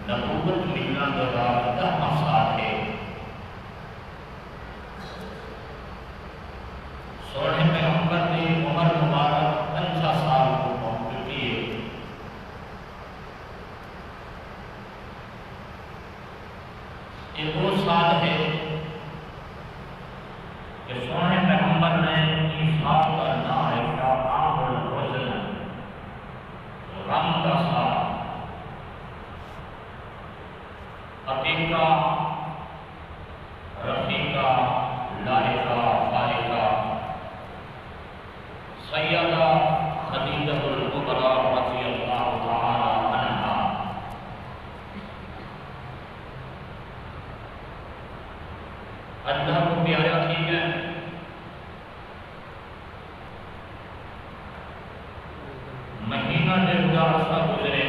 نبوت ملنا دے بعد 10 سال ہے سونے پیغمبر نے عمر مبارک 50 سال کو پہنچ چکی ہے۔ یہ وہ سال ہے کہ سونے پیغمبر نے عیسیٰ کا نام رکھا عام الحزن، غم کا سال، عقیقہ، رفیقہ، لاحقہ، فارقہ، سیدہ خدیجہ الکبریٰ رضی اللہ تعالی عنہا۔ اللہ کو پیارا ٹھیک ہے، مہینہ 1.5 عرصہ گزرے،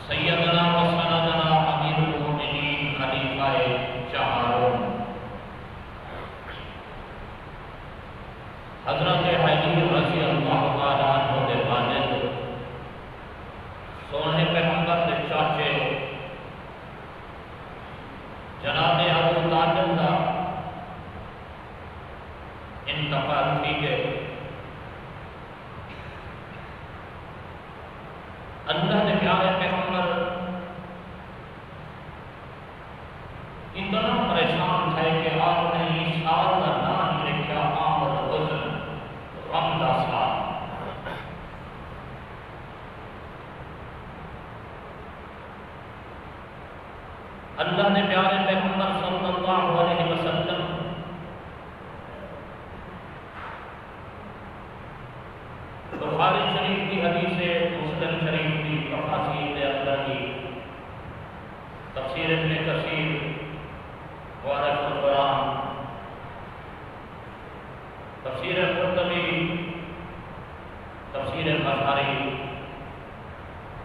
سیدنا و سندنا امیر المؤمنین خلیفہ چہارم حضرت علی رضی اللہ تعالیٰ عنہ کے والد سونے پیغمبر کے چاچے جناب ابو طالب کا انتقال تھی کہ اللہ نے پیارے پیغمبر اتنا پریشان تھے کہ آپ نے اس سال کا نام رکھا عام الحزن، غم کا سال۔ اللہ نے پیارے پیغمبر صلی اللہ علیہ وسلم بخاری شریف کی حدیث ہے، مسلم شریف کی تفاسیر اندر کی تفسیر ابن کثیر، وارث القرآن، تفسیر قرطبی، تفسیر بخاری،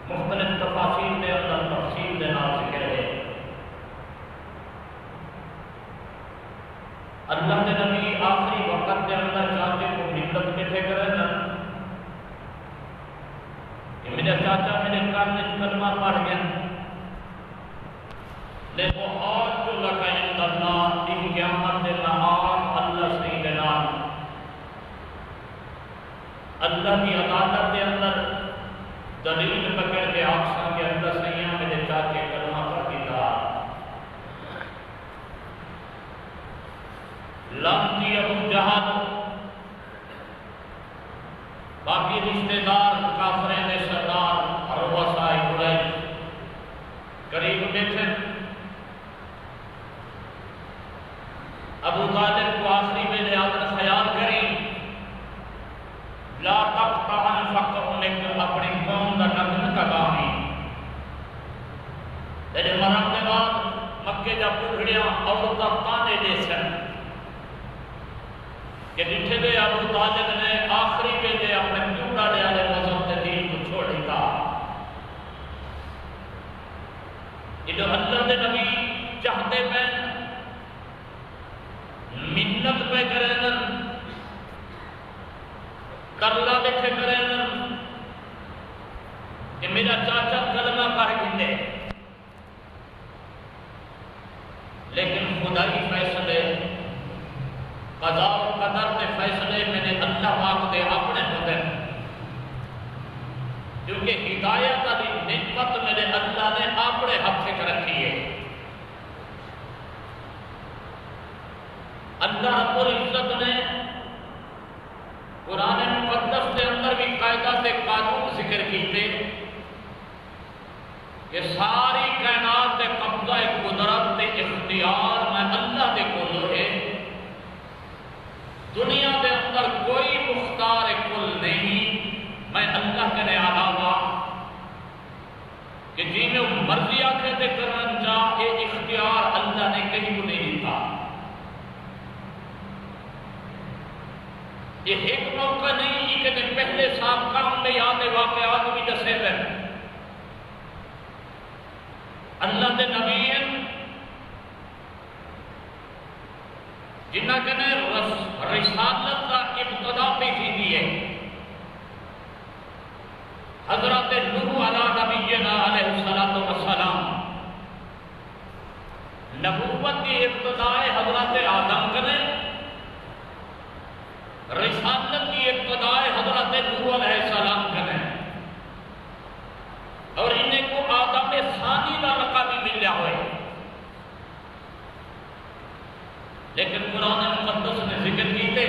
مختلف تفاسیر کے اندر تفصیل کے نام ذکر ہے۔ اللہ کے نبی آخری وقت کے اندر چاچے کو ملت کٹھے کرے نا کہ میرا چاچا میرے کان میں کلمہ پڑھ گیا، لیکن اور جو لگا عند اللہ ان قیامت کے نام اللہ صحیح کے نام اللہ کی عدالت کے اندر دلیل پکڑ کے آقسا کے اندر سیاں میرے چاچے کلمہ پڑھ دیتا، لعنتی ابو جہل، باقی رشتہ دار کافرین میں سردار اور وسائے قریش قریب بیٹھے، ابو طالب کو آخری میں آدر خیال کریں لا تقطعن فقرنک، اپنی قوم کا نظم کا بامی تیرے مرم کے بعد مکے جا بڑھڑیاں عورتاں تانے دے سن کہ ڈٹھے دے ابو طالب نے آخری میں دے اپنے کیوڑا دے آلے مذہب کے دین کو چھوڑ دیتا۔ یہ جو اللہ دے نبی چاہتے پہ منت پہ کریں کرلا بیٹھے کریں کہ میرا چاچا کلمہ پڑھ گندے، لیکن خدائی فیصلے قضاء و قدر کے فیصلے میں نے اللہ پاک دے اپنے ہوتے ہیں، کیونکہ ہدایت علی نعمت میرے اللہ نے اپنے ہاتھ سے رکھی ہے۔ اللہ رب العزت نے قرآن مقدس کے اندر بھی قاعدہ سے قانون ذکر کیتے کہ ساری کائنات کے قبضہ قدرت کے اختیار میں اللہ کے کول ہے، دنیا کے اندر کوئی مختار کل نہیں، میں اللہ کے علاوہ کہ جی میں مرضی آکھے تے کرن چاہ یہ اختیار اللہ نے کہیں کو نہیں دیتا۔ یہ ایک موقع نہیں کہ پہلے صاحب کام میں یاد واقعات بھی دسے رہے، اللہ کے نبی جنہ کنے رسالت کا ابتدا پہ کی ہے، حضرت نبوت کی ابتدائے حضرت آدم کنے، رسالت کی ابتدائے حضرت نوح علیہ السلام کنے، اور انہیں کو آدم ثانی کا لقب بھی ملیا ہوئے. لیکن قرآن مقدس نے ذکر کیتے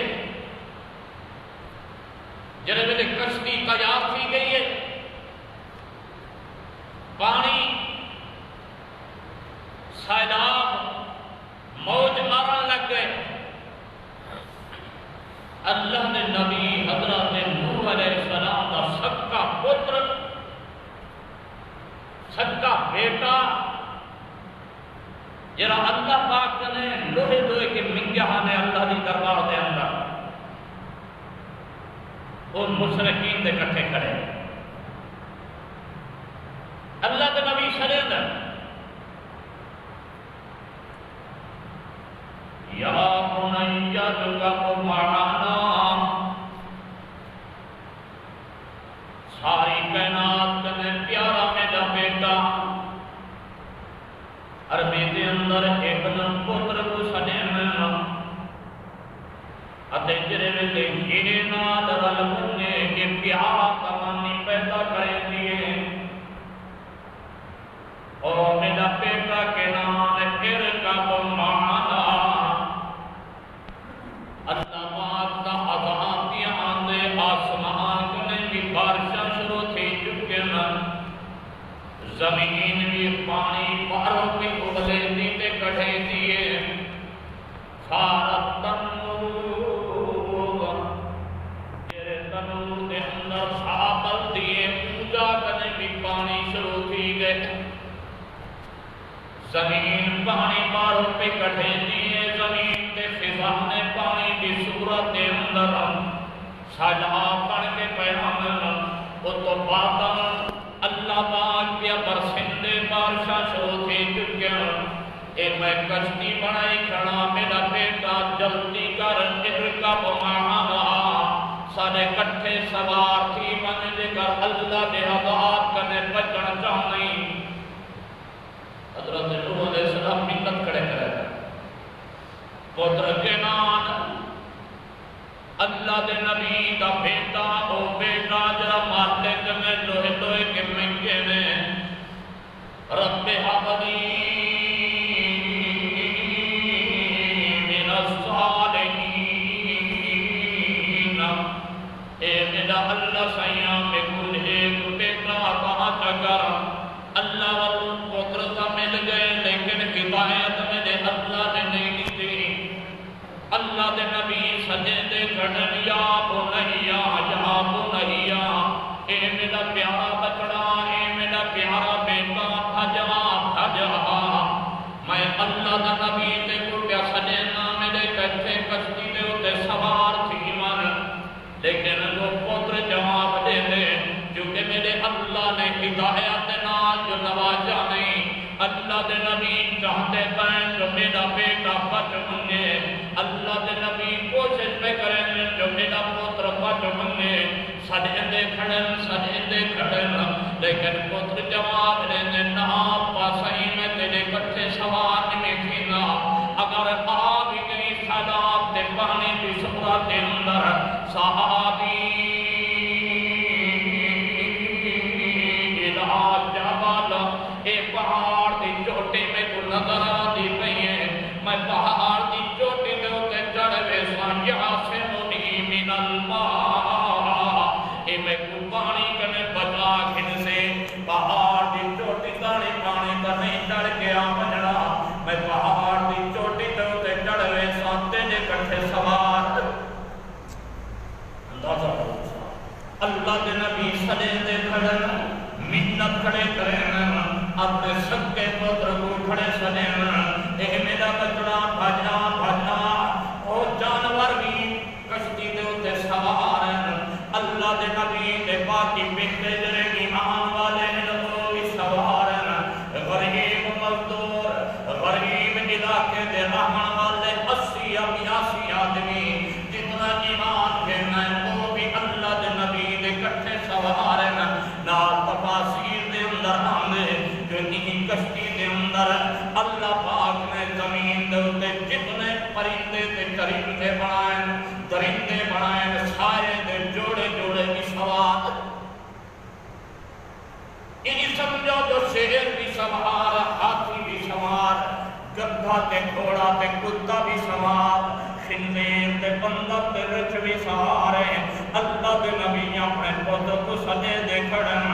جڑے ویلے کشتی تیار تھی گئی ہے، پانی سیلاب موج مارن لگ گئے، اللہ نے نبی حضرت نوح علیہ السلام کا سکا پتر، سکا بیٹا، جرا اللہ پاک نے لوہے لوہے کے منگیاں نے اللہ دی دربار دے اندر ان مشرکین دے کٹھے کھڑے. اللہ کے نبی شریعت یا بنی ارکب معنا، ساری کائنات میں پیارا میرا بیٹا، عربی دے اندر ایک دن پتر کو سنینا اتے جرے ویلے ہیرے نال رل بنے کے پیارا تمانی پیدا کرے دیے. او میرا بیٹا کے نام ارکب معنا، اللہ پاک دا عذاب دی آندے آسمان کنے بھی بارشاں شروع تھی چکے نا، زمین بھی پانی پاروں پہ اگلے دیتے کٹھے دیے. فارت تنور، تیرے تنور دے اندر سابل دیے پوجا کنے بھی پانی شروع تھی گئے. زمین پانی پاروں پہ کٹھے دیے، زمین کے فضا نے پانی کی صورت دے اندر سیلاب بن کے پیغام وہ تو بادل اللہ پاک پیا برسندے بارشاں شروع تھی چکے. اے میں کشتی بنائی کھڑا، میرا بیٹا جلدی کر ارکب معنا، سارے کٹھے سوار تھی من دے کر اللہ دے عذاب کنے بچن چاہنی. حضرت نوح علیہ السلام منت کھڑے کرے پتر کے نام اللہ دے نبی دا بیٹا، او بیٹا جرا مالک میں لوہے لوہے کے منگے میں رب حبلی من الصالحین، اے میرا اللہ سیاں میں کل ایک بیٹا عطا کر. اللہ والوں پتر تا مل گئے لیکن ہدایت میرے اللہ نے نہیں دی. اللہ دے نبی سجے دے کھڑن یا بنیا، اے میرا پیارا بچڑا، اے میرا پیارا بیٹا، بھجا میں اللہ دا نبی تے کو پیا سجنا میرے کٹھے کشتی دے اتے سوار تھی من. لیکن وہ پتر جواب دے دے کیونکہ میرے اللہ نے ہدایت نال جو نوازا نہیں. اللہ دے نبی چاہتے پائیں جو میرا بیٹا بچ منگے، اللہ دے نبی کوشش پہ کریں جو میرا پتر بچ منگے. سجدے کھڑن لیکن پتر جواب دے نہ پاسائی میں تیرے کٹھے سوار نہیں تھینا. اگر آ بھی گئی سیلاب دے پانی کی صورت دے اندر صحابی اے پہاڑ دی چوٹی میں کو نظر آتی پئی ہے، میں پہاڑ دی چوٹی دے اتے چڑھ ویساں یاسمنی من الماء، اے میں کو پانی کنے بچا کھن سے. پہاڑ دی چوٹی دانی پانی کا نہیں چڑھ کے آ بجڑا، میں پہاڑ دی چوٹی دے اتے چڑھ ویساں تیرے کٹھے سوار. اللہ دے نبی سجے دے کھڑن منت کھڑے کریں اپنے سکے پتر کو کھڑے سنیں. اے میرا بچڑا بھجا، او جانور بھی کشتی دے اتے سوار ہیں. اللہ دے نبی دے باقی بیٹے جرے ایمان والے ہیں وہ بھی سوار ہیں. غریب مزدور، غریب علاقے دے رہن والے 80-82 آدمی جتنا ایمان کہنا ہے وہ بھی اللہ دے نبی دے کٹھے سوار ہیں. نال تفاسیر دے اندر آندے جو نہیں کشتی دے اندر اللہ پاک نے زمین یہ سمجھو جو شیر بھی سوار، ہاتھی بھی سوار، گدھا تے گھوڑا تے کتا بھی سوار، خنزیر تے بندر تے رچ بھی سوارے، اللہ دے نبی اپنے پتر کو سدے دے کھڑن،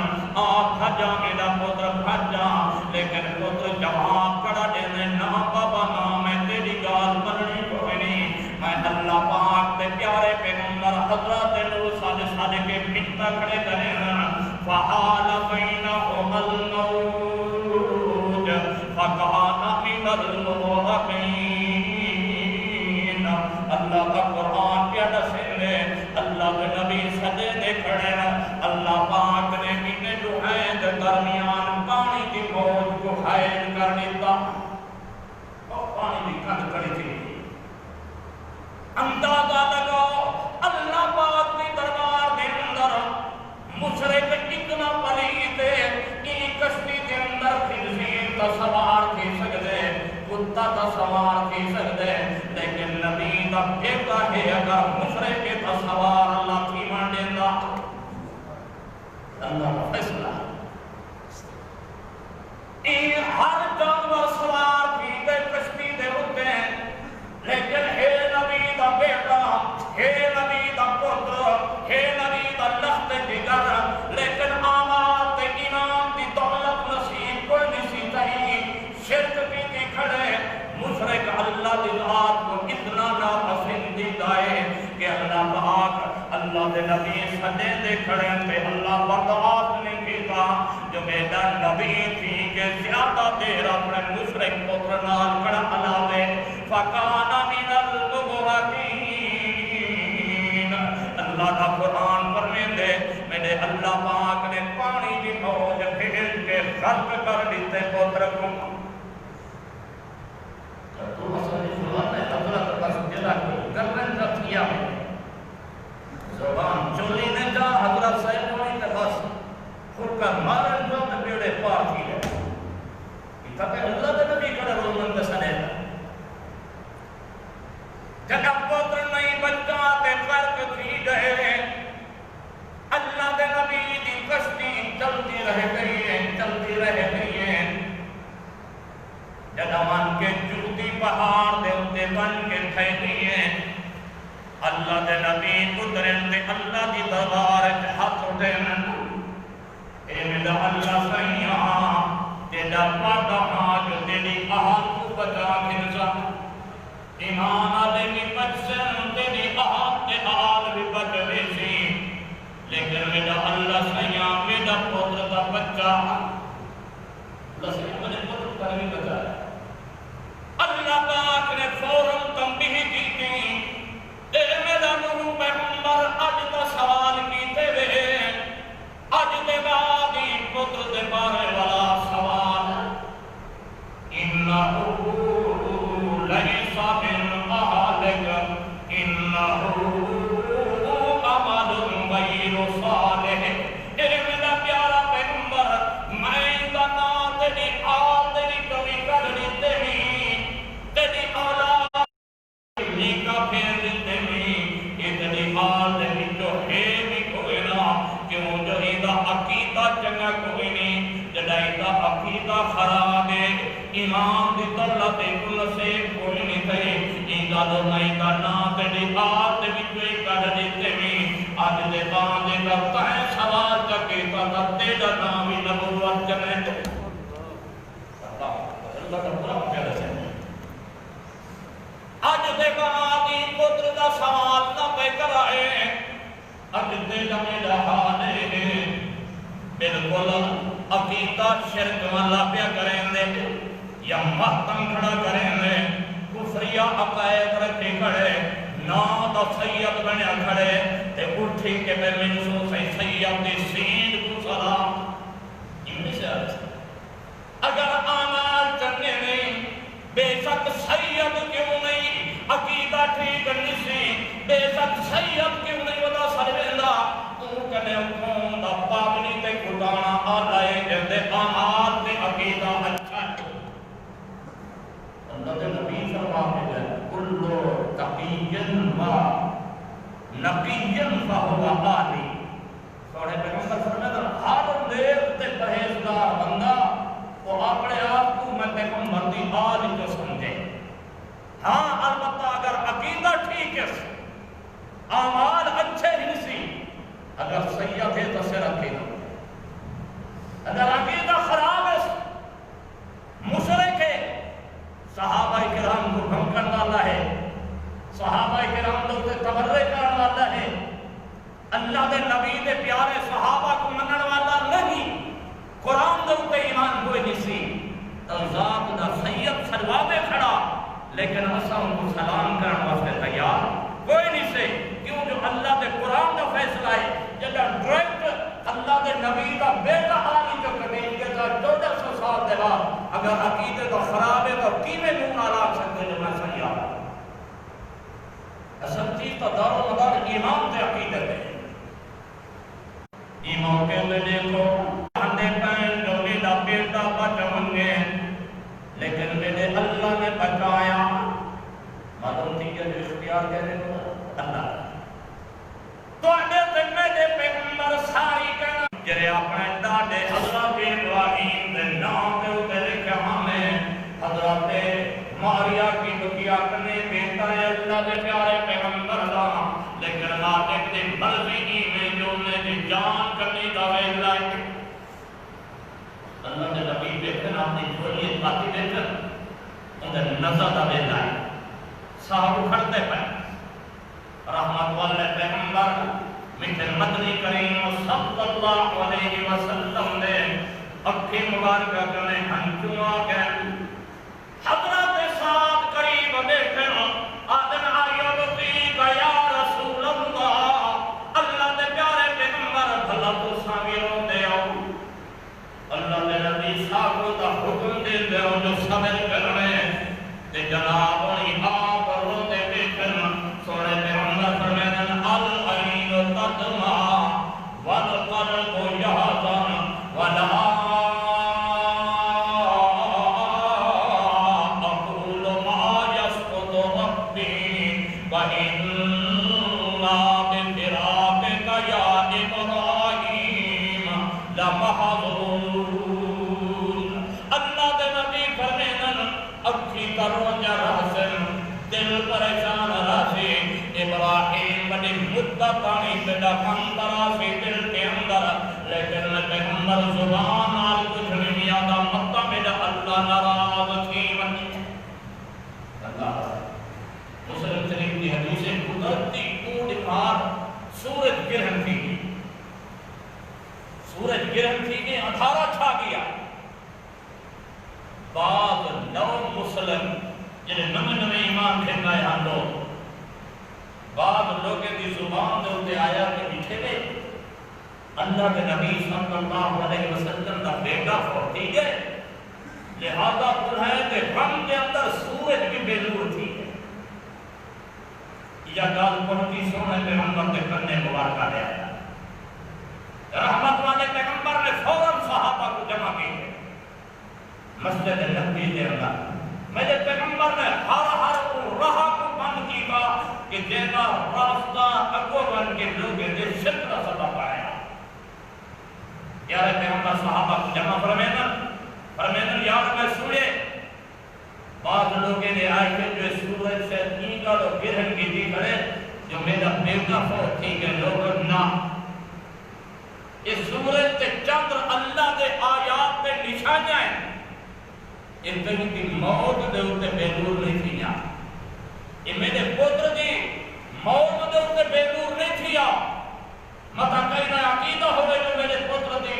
آپ بھجا میرا پتر بھجا، لیکن پتر جواب کڑا دینے نا بابا نا میں تیری گال مننی کوئی نہیں، میں اللہ پاک تے پیارے پیغمبر حضرت نو سال سال کے پنتا کھڑے کریں فحال بینہم الموج فکان من المغرقین۔ اللہ کا قرآن کیا دسے اللہ کے نبی صدے دے کھڑے اللہ پاک نے انہیں جوہین درمیان پانی کی موج کو حائل کر دیتا اور پانی بھی کھڑ کھڑی تھی۔ اندازہ لگاؤ اللہ پاک کی دربار کے اندر مشرق اتنا پلید ہے کہ کشتی کے اندر خنزیر کا سوار تھی سکتے، کتا کا سوار تھی سکتے، لیکن نبی کا بیٹا ہے اگر مشرق کا سوار اللہ کی مان دینا اللہ کا فیصلہ۔ ہر جانور سوار تھی تے کشتی دے ہوتے ہیں، لیکن ہے نبی کا بیٹا، ہے نبی کا پتر، ہے نبی کا لخت جگر، لیکن آماد ایمان دی دولت نصیب کوئی نہیں تھی، شرک بھی دی کھڑے، مشرک اللہ دی ذات کو اتنا ناپسندیدہ ہے کہ اللہ پاک اللہ دے نبی سدے دے کھڑے تے اللہ برداشت نہیں کیتا، جو میرا نبی تھی کہ زیادہ دیر اپنے مشرک پتر نال کھڑا علاوے فکان من المغرقین۔ اللہ کا قرآن پڑھنے دے میرے اللہ پاک نے پانی کی موج بھیج کے غرق کر دیتے پتر کو۔ تو مسئلہ زبان ہے حضرت بس جلا کو گردن کا کیا ہے زبان چولی نے جا حضرت صاحب ہوئی تے بس خود کا مارن جو تے بیڑے پار کی ہے تاکہ اللہ دے نبی کڑا رومن دے سنے جگہ پتر نہیں بچہ تے فرق تھی گئے، اللہ دے نبی دی کشتی چلتی رہ گئی ہے، چلتی رہ گئی ہے، جگہ من کے جوتی پہاڑ دے اتے بن کے تھے گئی ہے، اللہ دے نبی اترن دے اللہ دی دربار ہاتھ اٹھن، اے میرا اللہ سیاں تیرا پاتا آج تیری آہت کو بچا گھنسا، ایمان آلے کی بچن تیری آہت کے آل بھی بچ ریسی، لیکن میرا اللہ سیاں میرا پتر کا بچہ اللہ سیاں مجھے پتر پر بھی بچا ہے۔ اللہ پاک نے فوراً تنبیہ کی تھی، اے میرا نور پیغمبر اج کا سوال کیتے ہوئے، اج دے بعد ہی پتر دے بارے والا سوال انہو لیس من اہلک انہو عمل غیر صالح۔ اے میرا پیارا پیغمبر میں دانا تیری آل تیری کمی کر لیتے ہی تیری اولاد نیکا پھیر دیتے ہی یہ تیری آل تیری جو ہے بھی کوئی نہ کیوں جو ایدہ عقیدہ چنگا کوئی نہیں جڑا ایدہ عقیدہ خراب ہے ایمان دی طلت کل سے کوئی نہیں تھے ایدہ دو نیدہ نا تیری آل تیری کوئی کر دیتے ہی آج دے باندے کرتا ہے سوال چکے تا تیرا نامی نبوت چنے اللہ کا پرام پیارے سے آج دے باندی پتر دا سوال نہ پہ کرائے آج دے جمعی رہانے بلکل عقیدہ شرک والا پیا کریں دے یا محتم کھڑا کریں دے کفریہ عقائد رکھے کھڑے نا دا سید بنیا کھڑے تے اٹھی کے میں منسو سے سید دی سید کو سلام یہ سے اگر آمال کرنے نہیں بے شک سید کیوں نہیں عقیدہ ٹھیک نسی بے شک سید کیوں نہیں ودا سرویلا تو کنے کون دا پاگنی تے کھٹانا آلائے جندے آمال تے عقیدہ اچھا ہے اللہ دے نبی فرماتے ہیں کلو تقیین و نقیین فہو آلی سوڑے آل جو سمجھے. ہاں البتہ اگر عقیدہ ٹھیک ہے اعمال اچھے ہنسی اگر سید ہے تو سر عقیدہ اگر عقیدہ خراب ہے مشرک ہے. صحابہ کرام کو دھمکن والا ہے, صحابہ کرام لوگ سے تبرے کرنے والا ہے, اللہ دے نبی دے پیارے صحابہ کو منن والا نہیں, قرآن دے اوتے ایمان کوئی نہیں سی. ذات دا سید سلواتے کھڑا لیکن اساں کو سلام کرن واسطے تیار کوئی نہیں سے. کیوں جو اللہ دے قرآن دا فیصلہ ہے جڑا ڈائریکٹ اللہ دے نبی دا بیٹا عالی جو قبیل کے تا 1400 سال دے بعد اگر عقیدے تو خراب ہے تو کیویں منہ نہ لا سکتے جو میں صحیح آ اصل چیز تو دار و مدار ایمان تے عقیدے ہے. ایمان کے لئے دیکھو ہندے پین جو میرا بیٹا بچوں گے لیکن میرے اللہ نے بچایا. معلوم تھی کہ جو اختیار کرنے کو اللہ تو اڈے تک میرے پیغمبر ساری کہنا جرے اپنے داڑے حضرت ابراہیم دے نام دے اوپر لکھا ہمیں حضرت ماریا کی بکیا کنے بیٹا ہے اللہ دے پیارے پیغمبر دا لیکن مالک دے مرضی میں جو نے دی جان کرنی دا ویلا ہے. اللہ دے نبی دیکھن اپنی جھولی پاتی دیکھن اندر نظر دا ویلا ہے. صاحب اکھڑتے پہ رحمت والے پیغمبر میٹھے مدنی کریم صلی اللہ علیہ وسلم نے اکھی مبارکہ کرنے ہنچوں آگئے. حضرت ساتھ قریب بیٹھن آدم آئیو کا یا رسول اللہ اللہ دے پیارے پیغمبر بھلا تو سامیروں دے آؤ. اللہ دے نبی صاحب دا حکم دے دے آؤ جو صبر کرنے تے جناب انہی آپ روتے بیٹھن سوڑے پیغمبر فرمینن العین تدمع والقلب یحزن ولا اقول ما یسقط ربی وإنا بفراقک یا ابراہیم لمحظون. اللہ دے نبی فرمینن اکھی کروں جا رہسن دل پریشان رہسی ابراہیم بڑی مدت آنی پیدا اندر آسی دل کے اندر لیکن پیغمبر زبان آل کچھ نہیں آدھا مطا میرا اللہ ناراض تھی بنی. اللہ مسلم شریف کی حدیث قدرتی کوڑکار سورج گرہن تھی سورج گرہن تھی کہ ادھارہ چھا گیا. بعض نو مسلم جنہیں نمے ایمان کھنگا ہے ہم لوگ بعض لوگیں دی زبان دے ہوتے آیا کہ بٹھے گئے اللہ کے نبی صلی اللہ علیہ وسلم دا بیٹا فوٹی گئے لہذا انہیں کہ ہم کے اندر سورج بھی بے نور تھی یا گال پہنچی سونے پیغمبر کے کرنے مبارکہ دے آیا. رحمت والے پیغمبر نے فوراً صحابہ کو جمع کی مسجد نبی دے اللہ میرے پیغمبر نے ہر راہ کو بند کی با کہ جینا راستہ اگو بن کے لوگے دے شکر صدا پایا. یار پیغمبر صحابہ کو جمع فرمینن یار میں سوڑے بعض لوگے نے آئی کہ جو سورج سے نیگا تو گرہن کی دی کرے جو میرا بیٹا فوت تھی کہ لوگ نہ اس سورج تے چندر اللہ دے آیات دے نشانیاں ہیں اتنی کی موت دے ہوتے بے نور نہیں تھی یا یہ میرے پتر دی موت دے ہوتے بے نور نہیں تھی یا مطا کئی نہ عقیدہ ہوئے جو میرے پتر دی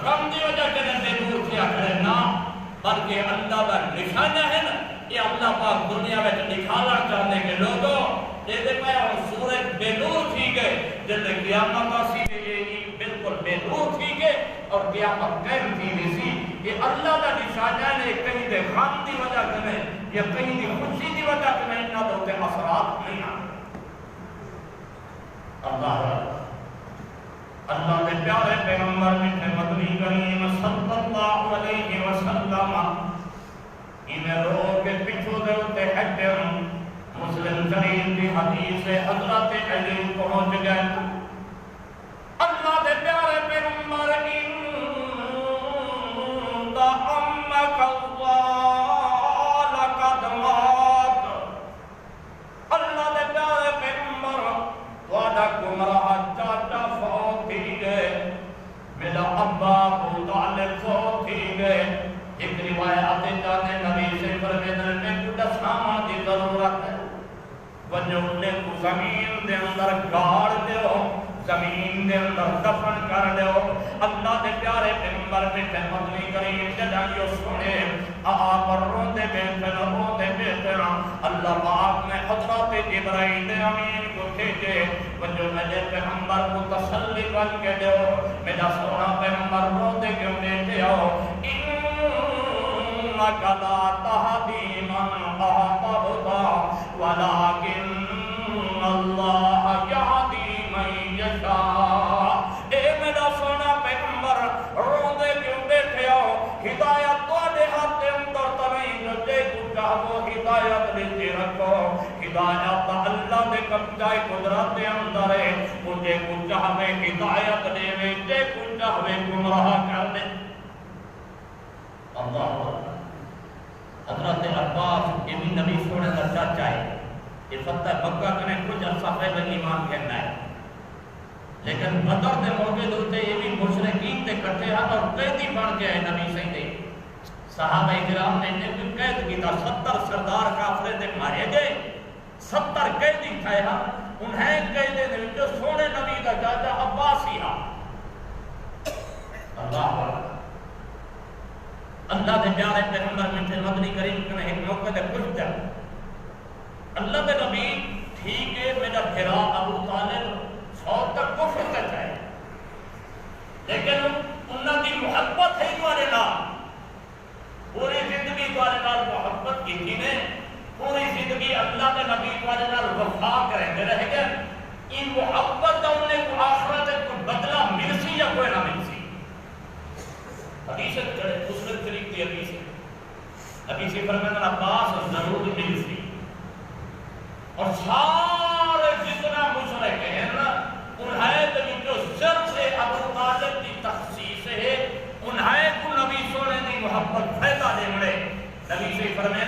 غم دی وجہ کے بے نور تھی اکھڑے نا بلکہ اللہ کا نشانہ ہے نا یہ اللہ پاک دنیا میں دکھانا چاہنے کے لوگوں جیسے میں سورج بے نور تھی گئے جیسے قیامت آسی بالکل بے نور تھی گئے اور قیامت قیم تھی بھی یہ اللہ کا نشانہ نے کہیں دے غم دی وجہ کرنے یا کہیں دی خوشی دی وجہ کرنے نہ دوتے اثرات نہیں آتے. اللہ کے پیارے پیغمبر میٹھے مدنی کریم صلی اللہ علیہ وسلم انہیں رو کے پچھو دے ہوتے حجم مسلم شریف کی حدیث حضرت علی پہنچ گئے. اللہ کے پیارے پیغمبر امک اللہ وجہ انہیں کو زمین دے اندر گاڑ دیو زمین دے اندر دفن کر دیو اللہ دے پیارے پیغمبر میٹھے مدنی کریم جدائیو سنے آپ روندے بیتے اللہ پاک نے حضرت جبرائیل امین کو بھیجے وجہ میرے پیغمبر کو تسلی کر کے دیو میرا سونا پیغمبر روندے کیوں بیٹھے ہو انک لا تہدی من احببت ولکن اللہ یہدی اے میرا سونا پیغمبر روندے کیوں بیٹھے ہو ہدایت تواڈے ہاتھ دے اندر تمہیں جو جے کو چاہو ہدایت لیتے رکھو ہدایت اللہ دے قبضہ قدرت دے اندر ہے مجھے کو چاہوے ہدایت دے وے جے کو چاہوے گمراہ کر دے اللہ حضرت عباس ابن نبی سونے کا چاچا ہے یہ فتح مکہ کنے کچھ عرصہ پہلے ایمان کہنا ہے لیکن بدر دے موقع دوتے یہ بھی مشرکین دے کٹھے ہیں اور قیدی بن گیا ہے نبی صحیح دے صحابہ اکرام نے انہیں قید کی تھا 70 سردار کافرے دے مارے گئے 70 قیدی تھے ہاں انہیں قیدے دے جو سونے نبی دا جاجا عباسی ہاں اللہ اللہ دے پیارے پیغمبر میٹھے مدنی کریم کنے ایک موقع دے کچھ دے اللہ دے نبی ٹھیک ہے میرا بھرا ابو طالب اور تک کفر تک ہے لیکن انہوں کی محبت ہے دوارے نال پوری زندگی دوارے نال محبت کی تھی نے پوری زندگی اللہ کے نبی دوارے نال وفا کریں گے رہے گا ان محبت انہیں کو آخرت کو بدلہ مل سی یا کوئی نہ مل سی حدیث چڑھے مسلم شریف کی حدیث نبی سے فرمایا عباس ضرور مل سی اور سارے جتنا مشرک ہیں نا انہیں جو سر سے ابو طالب کی تخصیص ہے انہیں کو نبی سونے کی محبت فیضہ دے مڑے نبی سے فرمائیں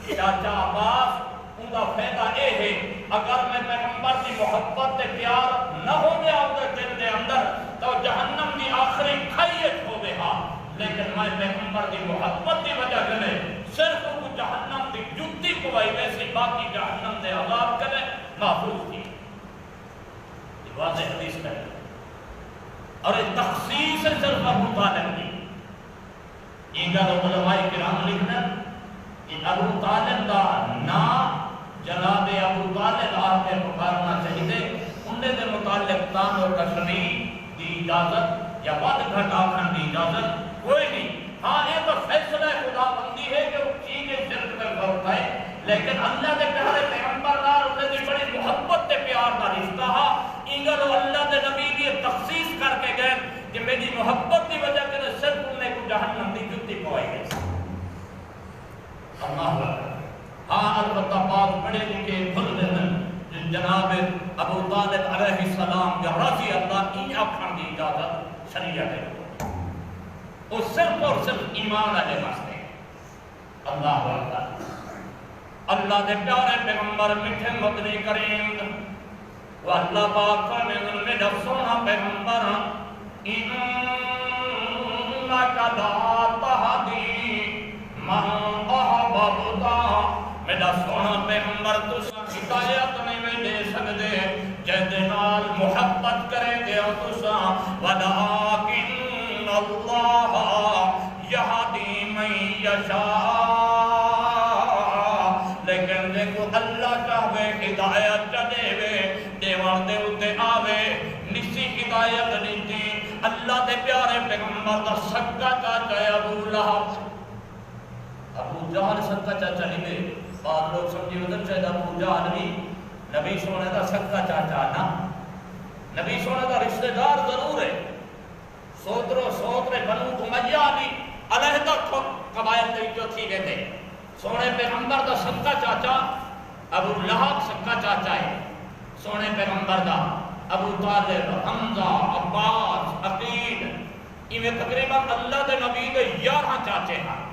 چاچا عباس ان کا فیضہ اے ہے اگر میں پیغمبر کی محبت سے پیار نہ ہو گیا ہوگا دل کے اندر تو جہنم کی آخری خیت ہو گیا لیکن میں پیغمبر کی محبت کی وجہ سے صرف کو جہنم کی جتی کو آئی ویسے باقی جہنم سے عذاب کرے محفوظ کی واضح حدیث کرے اور تخصیص صرف ابو طالب کی یہ گا علماء کرام لکھنا کہ ابو طالب دا نا جناب ابو طالب آپ کے پکارنا چاہیے انہیں دے متعلق تان اور تشریح دی اجازت یا بات گھٹ آخر دی اجازت کوئی نہیں ہاں یہ تو فیصلہ خدا بندی ہے کہ وہ چیزیں شرک میں غور ہے لیکن اللہ دے پیارے پیغمبر نال انہیں دی بڑی محبت تے پیار دا رشتہ ہا انگلو اللہ دے نبی کی تخصیص کر کے گئے کہ میری محبت کی وجہ کے صرف انہیں کو جہنم دی جتی پوائی گئی اللہ ہاں البتہ بات بڑے لکھے بھل دن جناب ابو طالب علیہ السلام یا رضی اللہ ان اکھان کی اجازت شریعت ہے وہ صرف اور صرف ایمان علیہ واسطے اللہ اللہ دے پیارے پیغمبر میٹھے مدنی کریم و اللہ پاک فرمائے میں سونا پیغمبر انک لا تہدی من احببت میرا سونا پیغمبر تسا ہدایت نہیں دے سکتے جہدے نال محبت کرے گے تسا ولکن اللہ یہدی من یشاء لیکن دیکھو اللہ چاہوے ہدایت چاہے وے دیوان دے اتے آوے نسی ہدایت نیتی اللہ دے پیارے پیغمبر دا سکا چاچا ہے ابو لہب ابو جہل سکا چاچا نہیں دے بعض لوگ سمجھے ادھر چاہتا ابو جہل بھی نبی سونے دا سکا چاچا نا نبی سونے دا رشتہ دار ضرور ہے سوترے بنو امیہ بھی علیحدہ قبائل دے جو تھی گئے تھے سونے پیغمبر دا سکا چاچا ابو لہب سکا چاچا ہے سونے پیغمبر دا ابو طالب حمزہ عباس عقیل انہیں تقریباً اللہ دے نبی دے 11 چاچے ہیں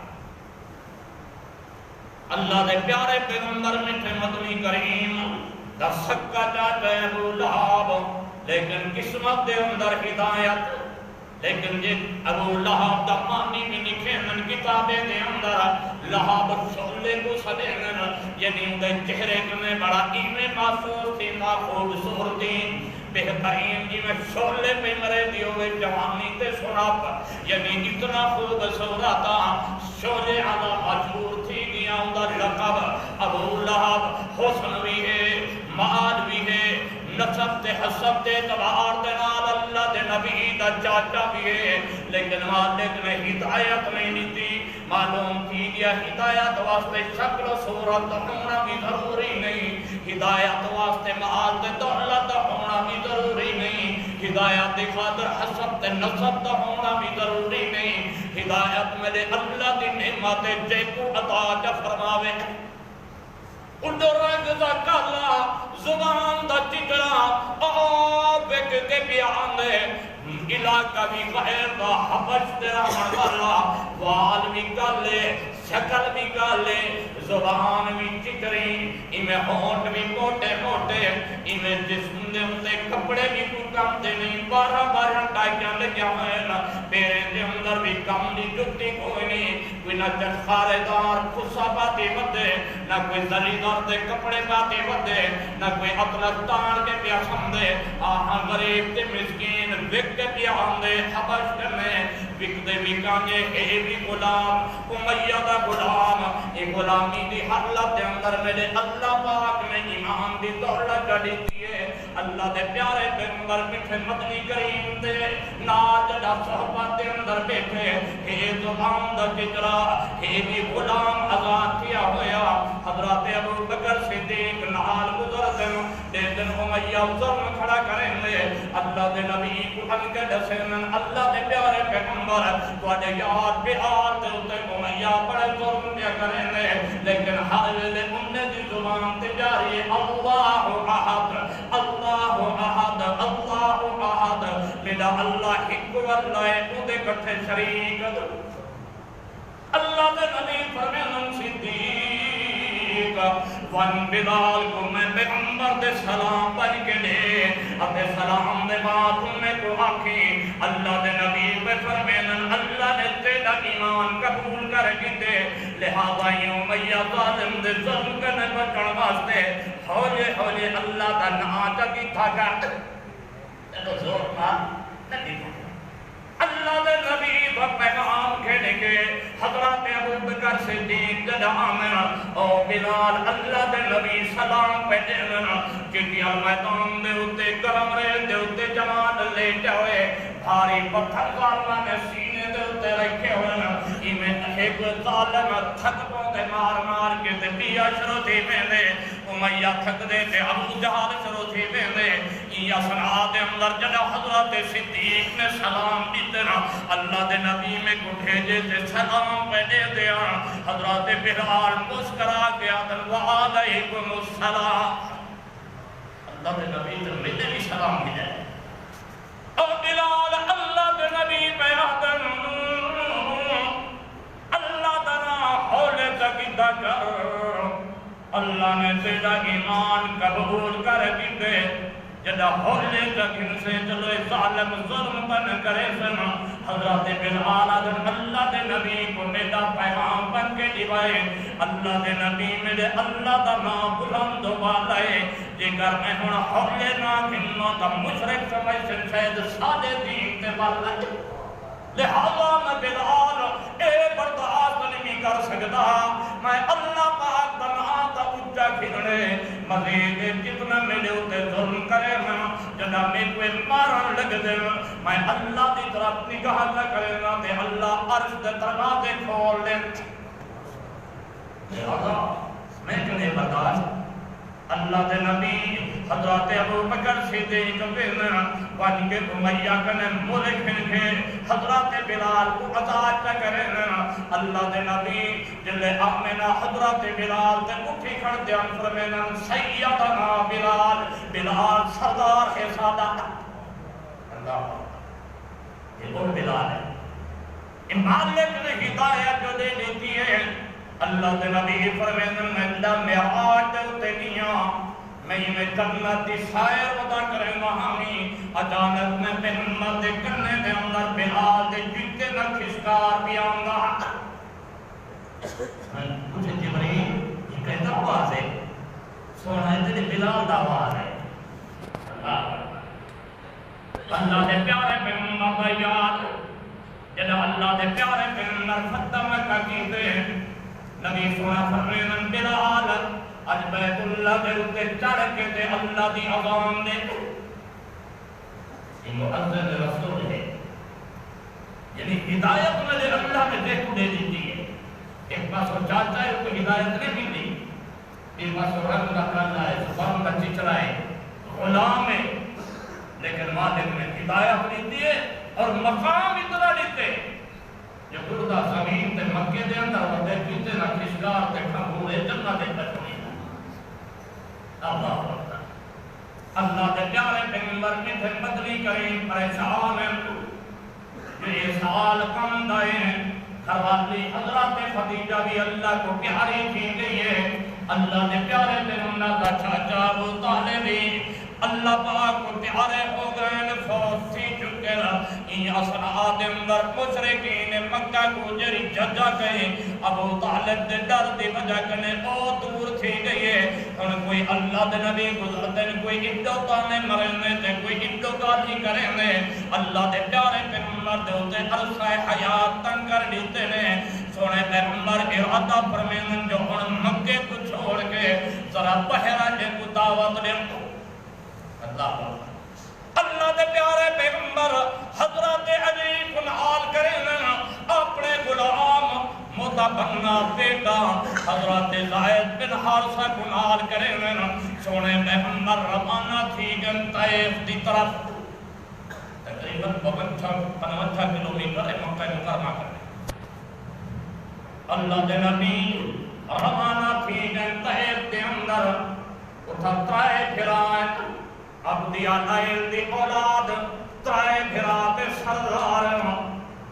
اللہ دے پیارے پیغمبر میٹھے مدنی کریم دا سکا چاچا ہے ابو لہب لیکن قسمت دے اندر ہدایت لیکن جی ابو لہب دا معنی بھی لکھے من کتابیں دے اندر لہب شعلے کو سدینن یعنی اندے چہرے کنے بڑا ایمیں محفوظ تھی نا خوبصورتی بہترین جی میں شعلے پہ مرے دیو گے جوانی تے سناپ یعنی اتنا خوبصورتا شعلے علا مجبور تھی گیا اندر لقب ابو لہب حسن بھی ہے مال بھی ہے نصب تے حسب تے تبار دے نال اللہ دے نبی دا چاچا بھی ہے لیکن مالک نے ہدایت نہیں دی معلوم کی گیا ہدایت واسطے شکل و صورت ہونا بھی ضروری نہیں ہدایت واسطے مال تے دولت ہونا بھی ضروری نہیں ہدایت دی خاطر حسب تے نصب ہونا بھی ضروری نہیں ہدایت میرے اللہ دی نعمت جے کو عطا جا فرماوے اندر رنگ دا کالا زبان دا چکڑا آبک کے بیان دے علاقہ بھی غیر دا حبش تیرا مروالا وال بھی کالے شکل بھی کالے زبان بھی چکڑی ایمیں ہونٹ بھی موٹے موٹے ایمیں جسم دے ہوتے کپڑے بھی کوئی کم دے نہیں بارہ بارہ ٹائکیاں لگیا ہوئے نا پیرے دے اندر بھی کم دی جٹی کوئی نہیں کوئی نہ چٹخارے دار خصہ باتی بدے نہ کوئی زلی دار دے کپڑے باتی بدے نہ کوئی اطلق تان کے پیا سمدے آہاں غریب تے مسکین وک کے پیا ہمدے حبش کرنے وک دے وکانجے اے بھی غلام امیہ دا غلام اے غلامی دی حالت دے اندر میرے اللہ پاک نے ایمان دی دولت جڑی دیئے اللہ دے پیارے پیغمبر مٹھے مدنی کریم دے نال جڑا صحبت دے اندر بیٹھے اے زبان دا چچرا اے بھی غلام آزاد کیا ہویا حضرت ابو بکر صدیق نال گزر دن دے دن امیہ ظلم کھڑا کریں لے اللہ دے نبی کو ان کے دسنن اللہ دے پیارے پیغمبر توڑے یاد بہار دے اتے امیہ بڑے ظلم دیا کریں لے لیکن حال لے انہیں دی زبان تجاری اللہ احد اللہ احد اللہ احد میرا اللہ حق واللہ اندے کٹھے شریک اللہ دے نبی فرمینن صدیق وان بلال کو میں پیغمبر دے سلام پڑھ کے لے اپنے سلام دے بعد انہیں کو آنکھی اللہ دے نبی پہ فرمینن اللہ نے تیرا ایمان قبول کر گیتے لہذا یوں میہ ظالم دے ظلم کرنے بچن واسطے ہولے ہولے اللہ دا نعاتا کی تھا گا تو زور ماں نہیں پڑھا اللہ دے نبی پر پیغام کھیلے کے حضرت ابو بکر صدیق جدا آمنا او بلال اللہ دے نبی سلام پہ دینا کیونکہ المیدان دے ہوتے گرم رہے دے ہوتے جماعت لے جاوے بھاری پتھر ظالمہ نے سینے دے ہوتے رکھے ہوئے ایمیں ایک ظالم تھک پوندے مار مار کے دے بیا شروع تھی پہنے امیہ تھک دے تے ابو جہال شروع تھی پہنے یا سنا دے اندر جدا حضرت صدیق نے سلام دیتنا اللہ دے نبی میں کو بھیجے تے سلام پہ دے دیا حضرت بلال مسکرا گیا دن وعلیکم السلام اللہ دے نبی تے مجھے بھی سلام ملے او بلال اللہ دے نبی پہ آدن اللہ دنا حولے تکیدہ کر اللہ نے تیرا ایمان قبول کر دیتے جدا ہولے تک ان سے چلو ظالم ظلم بن کرے سنا حضرت بلال آدم اللہ دے نبی کو نیدہ پیغام بن کے دیوائے اللہ دے نبی میرے اللہ دا نام بلند والائے جگر میں ہونا ہولے نا کنو تا مشرک سمجھ سن شاید سادے دین تے والائے لہذا میں بلال اے برداشت نہیں کر سکتا میں اللہ پاک بنا تا اجا کھڑنے مزید جتنا میرے ہوتے ظلم کرے میں جدا میں کوئی مارن لگ دے میں اللہ دی طرف نگاہ نہ کرے نا تے اللہ عرش دے دروازے کھول دے لہذا میں کنے برداشت اللہ دے نبی حضرت ابو بکر صدیق بن وان کے امیہ کنے ملک کے حضرت بلال کو عطا کرے اللہ دے نبی جلے آمنا حضرت بلال تے اٹھی کھڑ دے فرمینا سیدنا بلال بلال سردار ہے سادہ اللہ یہ وہ بلال ہے مالک نے ہدایت جو دے دیتی ہے اللہ دے نبی فرمینا میں لم آج تے نیا میں جنت سائر ودا کرے وہاں اچانک میں محمد کرنے دے اندر بلال شکار بھی آؤں گا. مجھے جبریل یہ کہتا آواز ہے سونا ہے تیرے بلال دا آواز ہے. اللہ دے پیارے پیغمبر دا یاد جدہ اللہ دے پیارے پیغمبر ختم کا کیتے نبی سونا فرمین بلال اج بیت اللہ دے اتے چڑھ کے تے اللہ دی اذان دے. یہ مؤذن رسول ہے یعنی ہدایت میں اللہ نے دیکھو دے دیتی ہے. ایک پاس وہ چاہتا ہے اس کو ہدایت نہیں ملتی, ایک پاس وہ رنگ کا کرنا ہے, زبان کا چچڑا ہے, غلام ہے, لیکن مالک نے ہدایت دیتی ہے اور مقام اتنا دیتے جو گردہ زمین تے مکے دے اندر ہوتے کیتے نہ کشگار تے کھمبورے جنہ دے بچوئی. اللہ اکبر. اللہ دے پیارے پیغمبر میں تھے مدنی کریم پریشان ہیں جو یہ سال کم دائے ہیں. ہر والی حضرات خدیجہ بھی اللہ کو پیاری کی گئی ہے. اللہ دے پیارے پیغمبر کا چاچا ابو طالب اللہ پاک کو پیارے ہو گئے فوت تھی چکے نا. این اصنعات اندر مشرقین مکہ کو جری ججا گئے ابو طالب دے ڈر دی وجہ کنے او دور تھی گئی ہے. ان کوئی اللہ دے نبی گزرتے کوئی اڈو تانے مرنے تے کوئی اڈو گالی کرنے اللہ دے پیارے پیغمبر دے ہوتے عرصہ حیات تنگ کر دیتے نے. سونے پیغمبر ارادہ فرمین جو ان مکے کو چھوڑ کے ذرا بحرہ جے کو دعوت دے. اللہ دے پیارے پیغمبر حضرت علی کنال کریں اپنے غلام متبنہ بیٹا حضرت زائد بن حارثہ کنال کریں سونے پیغمبر روانہ تھی گن طائف دی طرف تقریباً 55 کلومیٹر مکہ مکرمہ کریں. اللہ دے نبی روانہ تھی گن طائف دے اندر اٹھا طائف پھرائیں عبدی آئل دی اولاد ترائے بھراتے سردار.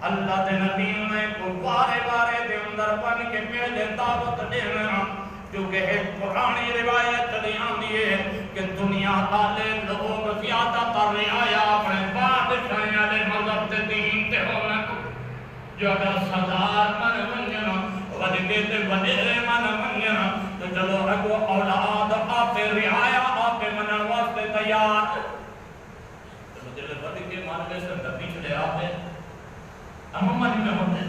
اللہ دے نبی میں کو بارے بارے دے اندر بن کے پہلے دعوت دینا کیونکہ ایک پرانی روایت چلی آندی ہے کہ دنیا والے لوگ زیادہ تر رعایا اپنے بادشاہیں والے مذہب تے دین تے ہونا جو اگر سردار من منجنا ودے تے وڈیرے من منجنا تو چلو اگو اولاد آپ رعایا آپ منن واسطے تیار. تو دل ودے کے مان سے نبی چلے آپ ہیں ہم من میں ہوتے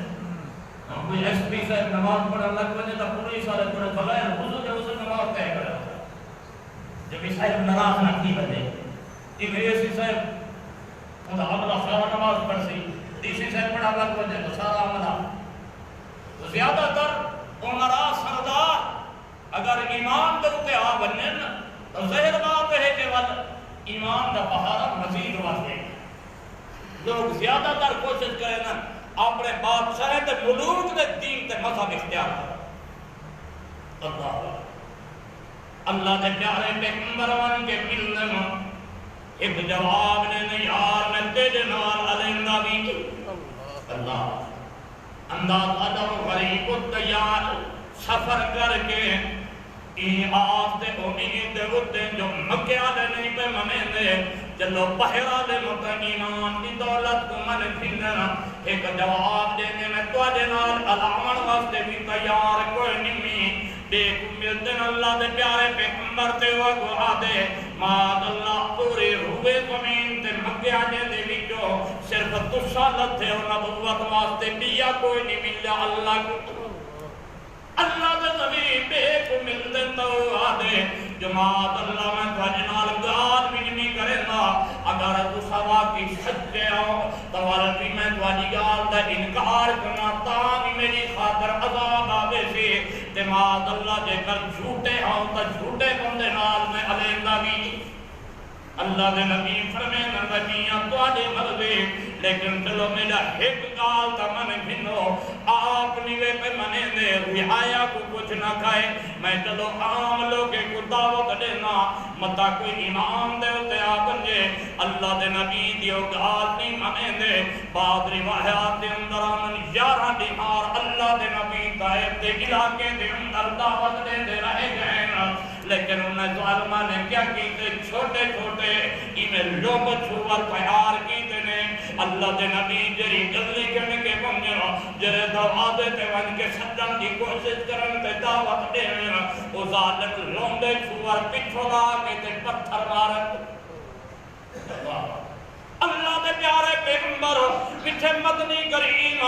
ہم کوئی ایس پی صاحب نماز پڑھن لگ پڑے تو پوری سارے پڑھے بغیر حضور جو اسے نماز طے کرا جب بھی صاحب ناراض نہ کی بنے ایک ایسی صاحب خدا عملہ سارا نماز پڑھ سی دیسی صاحب پڑھا لگ پڑے تو سارا عملہ تو زیادہ تر عمرہ سردار اگر ایمان دوتے آ بنن تو ظاہر بات ہے کہ ایمان دا بہارا مزید واسطے لوگ زیادہ تر کوشش کریں نا اپنے بادشاہ تے ملوک دے دین تے مذہب اختیار کریں. اللہ دے پیارے پیغمبران کے ملنے ایک جواب نے یار میں تیرے نال علیندہ بھی اللہ انداز ادم غریب الدیار سفر کر کے این آس دے امید دے ہوتے جو مکے آلے نہیں پہ منے دے جلو بحرہ دے مطلب ایمان دی دولت کو من بھینا ایک جواب دینے میں تو جنال علامن واسطے بھی تیار کوئی نمی دیکھ ملتن اللہ دے پیارے پیغمبر تے وقو آدے ماد اللہ پوری روح زمین تے مکے آجے دے بھی جو صرف تسالت تھے اور نبوت واسطے بیا کوئی نہیں ملیا اللہ کو اللہ دے زمین بے کو ملتے تو آدھے جماعت اللہ میں تجنال گال بھی نہیں کرے نا اگر تو سوا کی سچے آؤ تو والدی میں تواجی گال دا انکار کرنا تانی میری خاطر عذاب آبے سے جماعت اللہ جے کر جھوٹے آؤ تا جھوٹے بندے نال میں علیندہ بھی اللہ دے نبی فرمے نبیاں تواجے مرضے لیکن چلو میرا ایک گال تا من بھنو آپ نیوے پہ منے دے رہایا کو کچھ نہ کھائے میں چلو عام لوگے کو دعوت دینا مطا کوئی ایمان دے ہوتے آپن جے اللہ دے نبی دیو گال نہیں منے دے بعد روایات دے اندر آمن 11 دیمار اللہ دے نبی طائب دے علاقے دے اندر دعوت دے رہے گئے لیکن انہیں ظالمہ نے کیا کیتے چھوٹے چھوٹے انہیں لوگ چھوڑ تیار کیتے نے اللہ دے نبی جری گلی کرنے کے بنجنا جرے دروازے تے ون کے سجن کی کوشش کرن تے دعوت دینا او ظالم لوندے چھوار پچھو لا کے تے پتھر مارن اللہ دے پیارے پیغمبر پیچھے مدنی کریم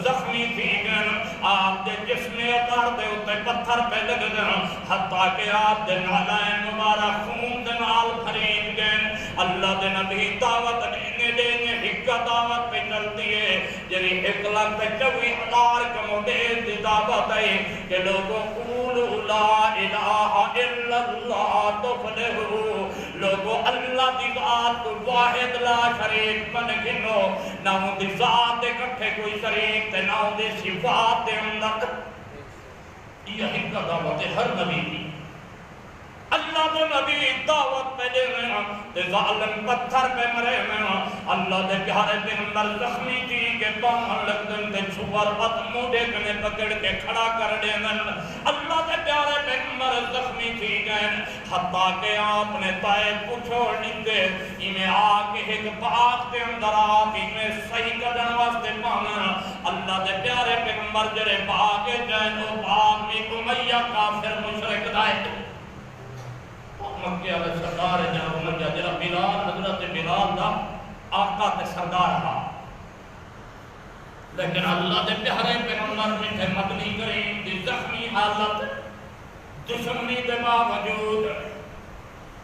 زخمی تھی گئن آپ دے جسم اتار دے اتے پتھر پہ لگ گئن حتیٰ کہ آپ دے نالائن مبارک خون دے نال خرید گئن اللہ دے نبی دعوت دینے حقہ دعوت پہ چلتی ہے جری 1,24,000 کمودیز دی دعوت ہے کہ لوگوں قولوا لا الہ الا اللہ تفلحو لوگوں اللہ دی ذات واحد لا شریک من گنو نہ ہوں دی ذات دے کٹھے کوئی شریک تے نہ ہوں دی صفات دے اندر یہ حقیقت دعوت ہے ہر نبی کی اللہ دے نبی دعوت پہ دے رہے ہیں تے ظالم پتھر پہ مرے ہیں اللہ دے پیارے پیغمبر زخمی تھی کہ پاؤں لگ دن تے چھوار بات موڑے کنے پکڑ کے کھڑا کر دے من اللہ دے پیارے پیغمبر زخمی تھی گئے حتیٰ کہ آپ نے تائے پوچھوڑ لیتے انہیں آکے ایک باغ دے اندر آپ انہیں صحیح قدن واسطے پانا اللہ دے پیارے پیغمبر جرے باغے جائیں وہ باغ میں امیہ کافر مشرک دائے مکہ علیہ سردار جناب امیہ جرہ بلال حضرت بلال دا آقا تے سردار تھا لیکن اللہ دے پیارے پیغمبر میں تھے مدنی کریم دی زخمی حالت دشمنی دے باوجود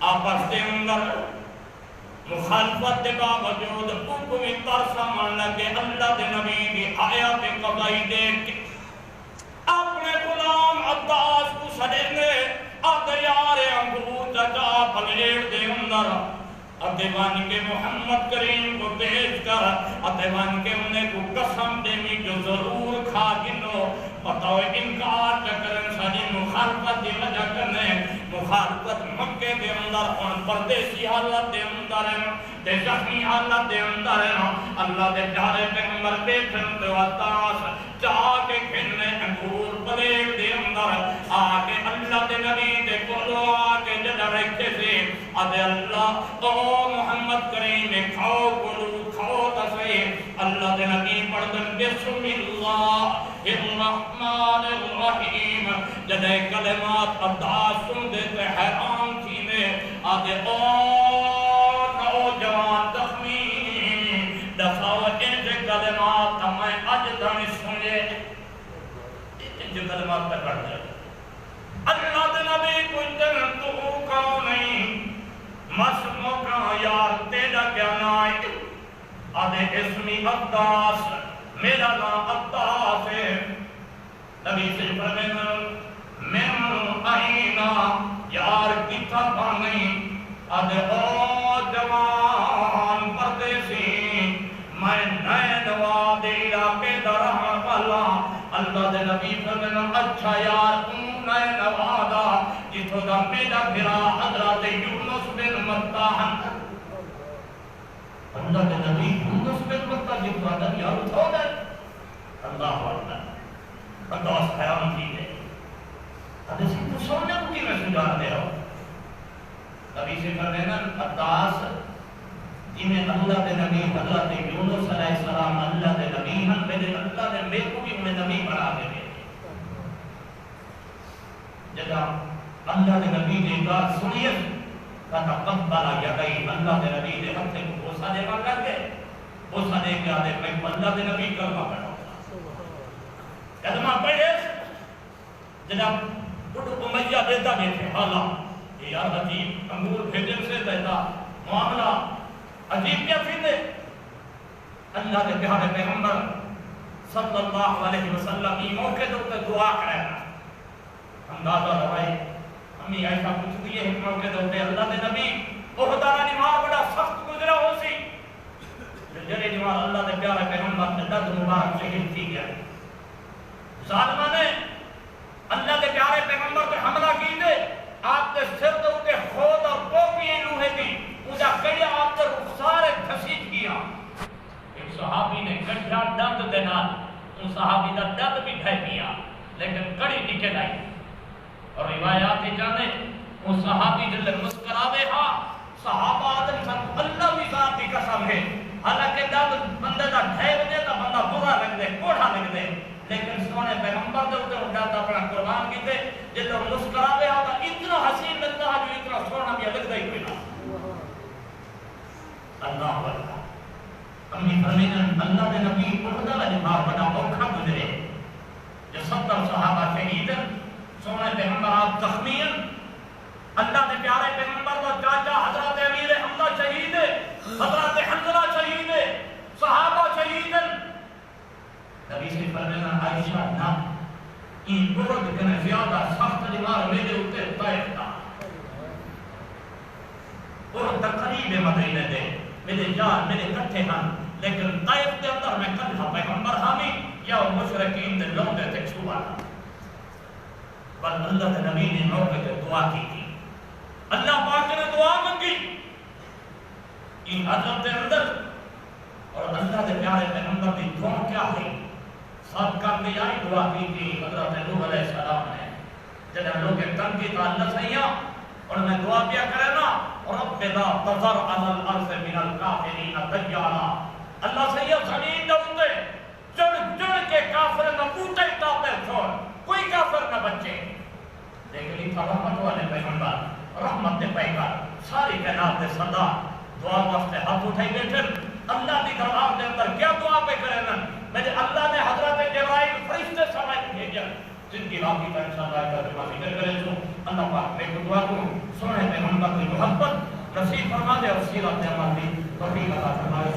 آپس دے اندر مخالفت دے باوجود حکمی ترسا من لگے اللہ دے نبی دی حیات قضائی دیکھ کے اپنے غلام عباس کو سڑیں گے اغیار انگور جا پلیڑ دے اندر ادھیوان کے محمد کریم کو بھیج کر ادھیوان کے انہیں کو قسم دینی جو ضرور کھا گنو بتاؤ انکار چکرن ساجی مخالفت دی وجہ کرنے مخالفت مکہ دے اندر ان پردیسی حالت دے اندر دے زخمی حالت دے اندر اللہ دے پیارے پیغمبر بیٹھن دے واتاس چاہ کے کھلنے انگور پلیڑ دے اندر آکے اللہ دے نبی دے کولو آکے جڑا رکھے سے ادھے اللہ او محمد کریم کھاؤ کولو کھاؤ تسے اللہ دے نبی پڑھدن بسم اللہ الرحمن الرحیم جدے کلمات عبداس سن دیتے حیران تھینے آدھے نوجوان زخمی دفاو انجے کلمات میں اجدن سنے انجے کلمات پر پڑھ جائے اللہ دے نبی کوئی دن تو کاؤ نہیں مسمو کا یار تیرا کیا نائی آدھے اسمی عبداس میرا نام عبداس ہے نبی سے فرمینا من آئینا یار کتا پانی آدھے او جوان پردیسی میں نئے دوا دیرا کے درہاں پالا اللہ دے نبی فرمینا اچھا یار نئے دوا دا جتو دا میرا بھرا حضرت یونس بن متاحن اللہ کے نبی یونس بن متاحن جب وعدن یار اٹھو دے اللہ وعدن عبداس خیام کی ہے حدیث کو سونے کو کی میں سجار دے رہا ہوں نبی سے فرمینا عبداس انہیں اللہ دے نبی حضرت یونس علیہ السلام اللہ دے نبی ہم میرے اللہ دے میرے کو بھی انہیں نبی بنا دے گئے جدا اللہ دے نبی نے دعا سنیت فتقبل یدئی اللہ دے نبی نے ہم سے بوسا دے مانگا کے بوسا دے کے آدھے میں اللہ دے نبی کلمہ پڑھا کلمہ پڑھے جناب بڑھو امیہ دیتا بیٹھے حالا یہ یاد عجیب انگور بھیجن سے دیتا معاملہ عجیب کیا پھر دے اللہ کے پیارے پیغمبر صلی اللہ علیہ وسلم یہ موقع دوتے دعا کرے اندازہ روائی ہمیں ایسا کچھ دیئے ایک موقع دوتے اللہ دے نبی بہتارا نماز بڑا سخت گزرا ہو سی جرے نماز اللہ دے پیارے پیغمبر نے درد مبارک شہید تھی گیا ظالمہ نے اللہ دے پیارے پیغمبر پہ حملہ کی دے آپ کے سر تو کے خود اور پوکی لوہے دی اُسا کڑیا آپ کے رخصار گھسیٹ کیا ایک صحابی نے کڑیا دند دینا ان صحابی نے دند بھی ڈھائی دیا لیکن کڑی نکل آئی اور روایات جانے ان صحابی جلے مسکراوے ہاں صحابہ آدم سن اللہ بھی ذات کی قسم ہے حالانکہ جب بندے دا ڈھے بجے تا بندہ برا لگ دے کوڑا لگ دے لیکن سونے پیغمبر دے اتنے اٹھاتا اپنا قربان کی دے جب تو مسکراوے آتا اتنا حسین لگتا ہے جو اتنا سونا بھی لگتا ہی کوئی نہ اللہ اللہ امی فرمین اللہ دے نبی اٹھتا لجبار بڑا اوکھا گزرے جو 70 صحابہ شہیدن سونے پیغمبر آپ زخمین اللہ دے پیارے پیغمبر دا چاچا حضرت امیر حمزہ شہید ہے حضرت حنظلہ شہید ہے صحابہ شہیدن نبی سے فرمانا عائشہ نا این برد کنے زیادہ سخت دیوار میرے اوتے طائف تھا برد قریب مدینہ دے میرے جان میرے کٹھے ہن لیکن طائف دے اندر میں کل تھا پیغمبر حامی یا مشرکین دے لوندے تک چھوا تھا بل اللہ دے نبی نے موقع کے دعا کی تھی اللہ پاک نے دعا منگی ان حضرت اندر اور اللہ دے پیارے پیغمبر دی دعا کیا ہے سب کر دی آئی دعا کی تھی حضرت نوح علیہ السلام نے جنہیں لوگ تنگی تا اللہ سیاں اور میں دعا کیا کرے نا رب لا تذر علی الارض من الکافرین دیانا اللہ سیاں زمین دے اندے جڑ کے کافر نہ پوتے تاپے چھوڑ کوئی کافر نہ بچے لیکن یہ تھا رحمت والے پیغمبر رحمت دے پیغمبر ساری کائنات دے سردار دعا واسطے ہاتھ اٹھائی بیٹھے اللہ دی دربار دے اندر کیا دعا پہ کرے نا میرے اللہ نے حضرت جبرائیل فرشتے سمائے بھیجا جن کی راضی کا انشاءاللہ کا دعا ذکر کرے سو اللہ پاک میں دعا کو سونے پیغمبر کی محبت نصیب فرما دے اور سیرت عمل دی توفیق عطا فرمائے